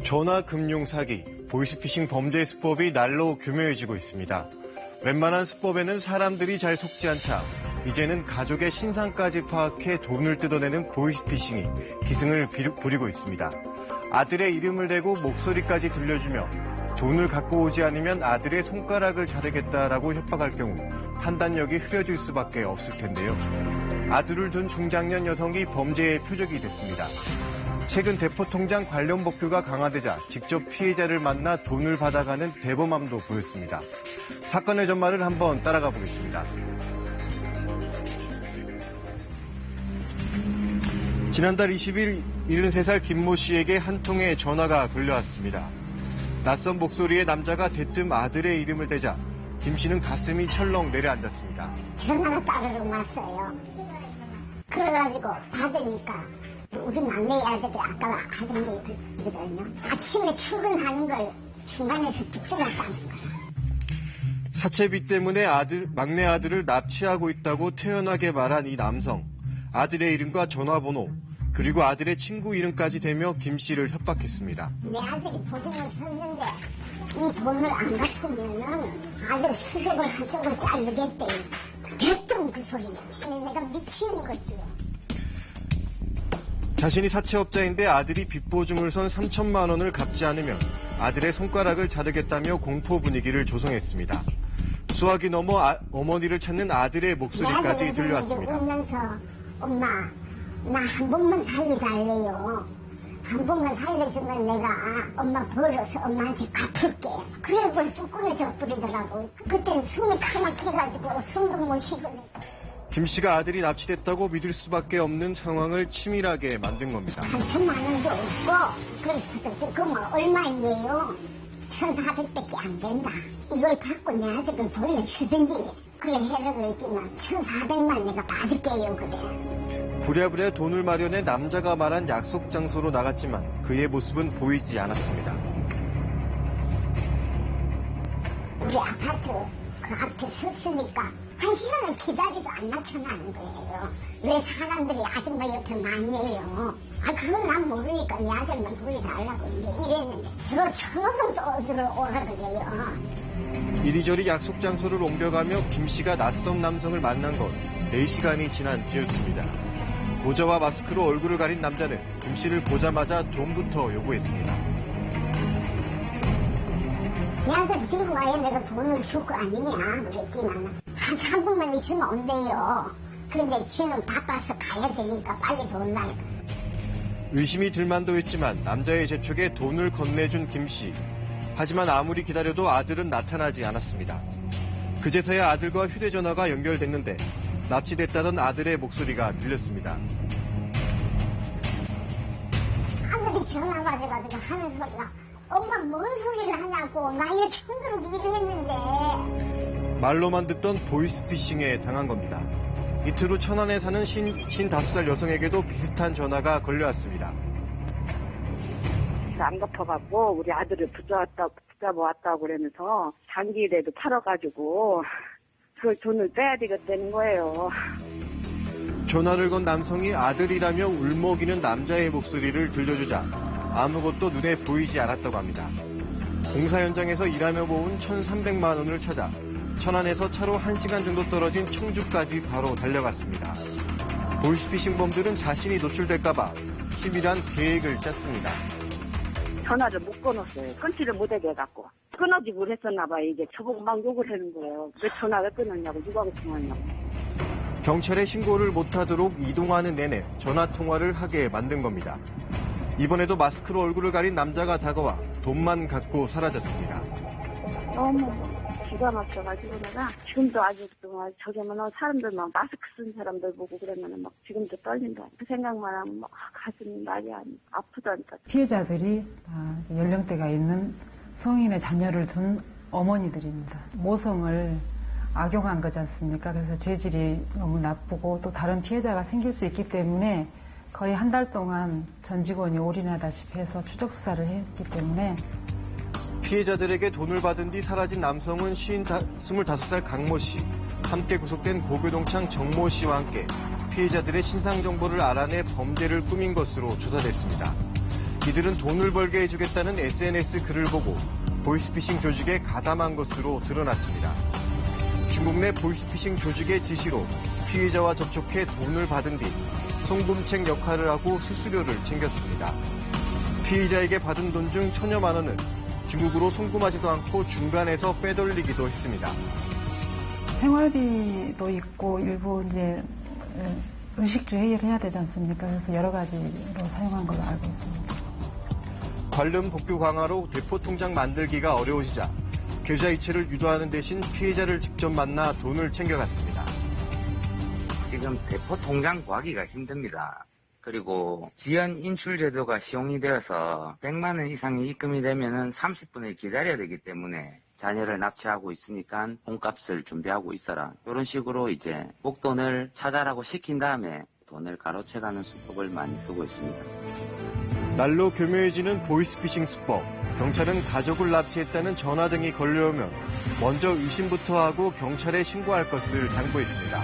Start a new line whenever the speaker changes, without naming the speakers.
전화금융 사기, 보이스피싱 범죄 수법이 날로 교묘해지고 있습니다. 웬만한 수법에는 사람들이 잘 속지 않자 이제는 가족의 신상까지 파악해 돈을 뜯어내는 보이스피싱이 기승을 부리고 있습니다. 아들의 이름을 대고 목소리까지 들려주며 돈을 갖고 오지 않으면 아들의 손가락을 자르겠다라고 협박할 경우 판단력이 흐려질 수밖에 없을 텐데요. 아들을 둔 중장년 여성이 범죄의 표적이 됐습니다. 최근 대포통장 관련 법규가 강화되자 직접 피해자를 만나 돈을 받아가는 대범함도 보였습니다. 사건의 전말을 한번 따라가 보겠습니다. 지난달 20일 73살 김모 씨에게 한 통의 전화가 걸려왔습니다. 낯선 목소리의 남자가 대뜸 아들의 이름을 대자 김 씨는 가슴이 철렁 내려앉았습니다.
전화가 따르러 왔어요. 그래가지고 받으니까 우리 막내 아들이 아까 하던 게 있거든요. 아침에 출근하는 걸 중간에서 뚝뚝났다는 거야.
사채비 때문에 막내 아들을 납치하고 있다고 태연하게 말한 이 남성. 아들의 이름과 전화번호, 그리고 아들의 친구 이름까지 대며 김 씨를 협박했습니다.
내 아들이 보증을 섰는데 이 돈을 안 갚으면은 아들 수족을 한쪽을 자르겠대. 대뜸 그 소리야. 내가 미치는 거지.
자신이 사채업자인데 아들이 빚보증을 선 3천만 원을 갚지 않으면 아들의 손가락을 자르겠다며 공포 분위기를 조성했습니다. 수화기 넘어 어머니를 찾는 아들의 목소리까지 들려왔습니다.
울면서 엄마 나 한 번만 살려달래요. 한 번만 살려주면 내가 엄마 벌어서 엄마한테 갚을게. 그래 그걸 뚝 끊어져 버리더라고. 그때는 숨이 카막혀가지고 숨도 못 쉬고.
김 씨가 아들이 납치됐다고 믿을 수밖에 없는 상황을 치밀하게 만든 겁니다.
3천만 원도 없고 그래서 그거 뭐 얼마인데요? 1,400밖에 안 된다. 이걸 갖고 내 아들을 돌려주든지 그래 해라 그랬지만 1,400만 내가 받을게요 그래.
부랴부랴 돈을 마련해 남자가 말한 약속 장소로 나갔지만 그의 모습은 보이지 않았습니다.
우리 아파트 그 앞에 섰으니까 1시간을 기다리도 안 나타나는 거예요. 왜 사람들이 아줌마 옆에 많네요. 그건 난 모르니까 내 아들만 돌려달라고 이제 이랬는데 저 저승저승을 오라 그래요.
이리저리 약속 장소를 옮겨가며 김 씨가 낯선 남성을 만난 건 4시간이 지난 뒤였습니다. 모자와 마스크로 얼굴을 가린 남자는 김 씨를 보자마자 돈부터 요구했습니다.
내 아들 들고 와야 내가 돈을 줄 거 아니냐 그랬지만 한 3분만 있으면 온대요. 근데 지는 바빠서 가야 되니까 빨리 돈 날.
의심이 들만도 했지만 남자의 재촉에 돈을 건네준 김 씨. 하지만 아무리 기다려도 아들은 나타나지 않았습니다. 그제서야 아들과 휴대전화가 연결됐는데 납치됐다던 아들의 목소리가 들렸습니다.
아들이 전화 받아가지고 하는 소리가 엄마 뭔 소리를 하냐고 나이에 처음 들고 이랬는데
말로만 듣던 보이스피싱에 당한 겁니다. 이틀 후 천안에 사는 55살 여성에게도 비슷한 전화가 걸려왔습니다.
안 갚아갖고 우리 아들을 붙잡아왔다고 그러면서 장기라도 팔아가지고 그걸 돈을 빼야 되겠다는 거예요.
전화를 건 남성이 아들이라며 울먹이는 남자의 목소리를 들려주자 아무것도 눈에 보이지 않았다고 합니다. 공사 현장에서 일하며 모은 1,300만 원을 찾아 천안에서 차로 1시간 정도 떨어진 청주까지 바로 달려갔습니다. 보이스피싱범들은 자신이 노출될까봐 치밀한 계획을 짰습니다.
전화를 못 끊었어요. 끊지를 못하게 해갖고. 끊어지고 그랬었나봐요. 이제 저보고 막 욕을 하는 거예요. 왜 전화 왜 끊었냐고, 누가 끊었냐고.
경찰에 신고를 못하도록 이동하는 내내 전화통화를 하게 만든 겁니다. 이번에도 마스크로 얼굴을 가린 남자가 다가와 돈만 갖고 사라졌습니다.
너무 기가 막혀가지고 내가 지금도 아직도 막 저기 막 사람들 막 마스크 쓴 사람들 보고 그러면 막 지금도 떨린다. 그 생각만 하면 막 가슴이 말이 아프다니까.
피해자들이 연령대가 있는 성인의 자녀를 둔 어머니들입니다. 모성을 악용한 거지 않습니까? 그래서 죄질이 너무 나쁘고 또 다른 피해자가 생길 수 있기 때문에 거의 한 달 동안 전 직원이 올인하다시피 해서 추적 수사를 했기 때문에
피해자들에게 돈을 받은 뒤 사라진 남성은 25살 강모 씨, 함께 구속된 고교동창 정모 씨와 함께 피해자들의 신상 정보를 알아내 범죄를 꾸민 것으로 조사됐습니다. 이들은 돈을 벌게 해주겠다는 SNS 글을 보고 보이스피싱 조직에 가담한 것으로 드러났습니다. 중국 내 보이스피싱 조직의 지시로 피해자와 접촉해 돈을 받은 뒤 송금책 역할을 하고 수수료를 챙겼습니다. 피의자에게 받은 돈 중 1,000여만 원은 중국으로 송금하지도 않고 중간에서 빼돌리기도 했습니다.
생활비도 있고 일부 이제 의식주 해결을 해야 되지 않습니까? 그래서 여러 가지로 사용한 걸로 알고 있습니다.
관련 복구 강화로 대포 통장 만들기가 어려워지자 계좌 이체를 유도하는 대신 피해자를 직접 만나 돈을 챙겨갔습니다.
지금 대포 통장 구하기가 힘듭니다. 그리고 지연 인출 제도가 시용이 되어서 100만 원 이상이 입금이 되면은 30분을 기다려야 되기 때문에 자녀를 납치하고 있으니까 돈값을 준비하고 있어라. 이런 식으로 이제 목돈을 찾아라고 시킨 다음에 돈을 가로채가는 수법을 많이 쓰고 있습니다.
날로 교묘해지는 보이스피싱 수법. 경찰은 가족을 납치했다는 전화 등이 걸려오면 먼저 의심부터 하고 경찰에 신고할 것을 당부했습니다.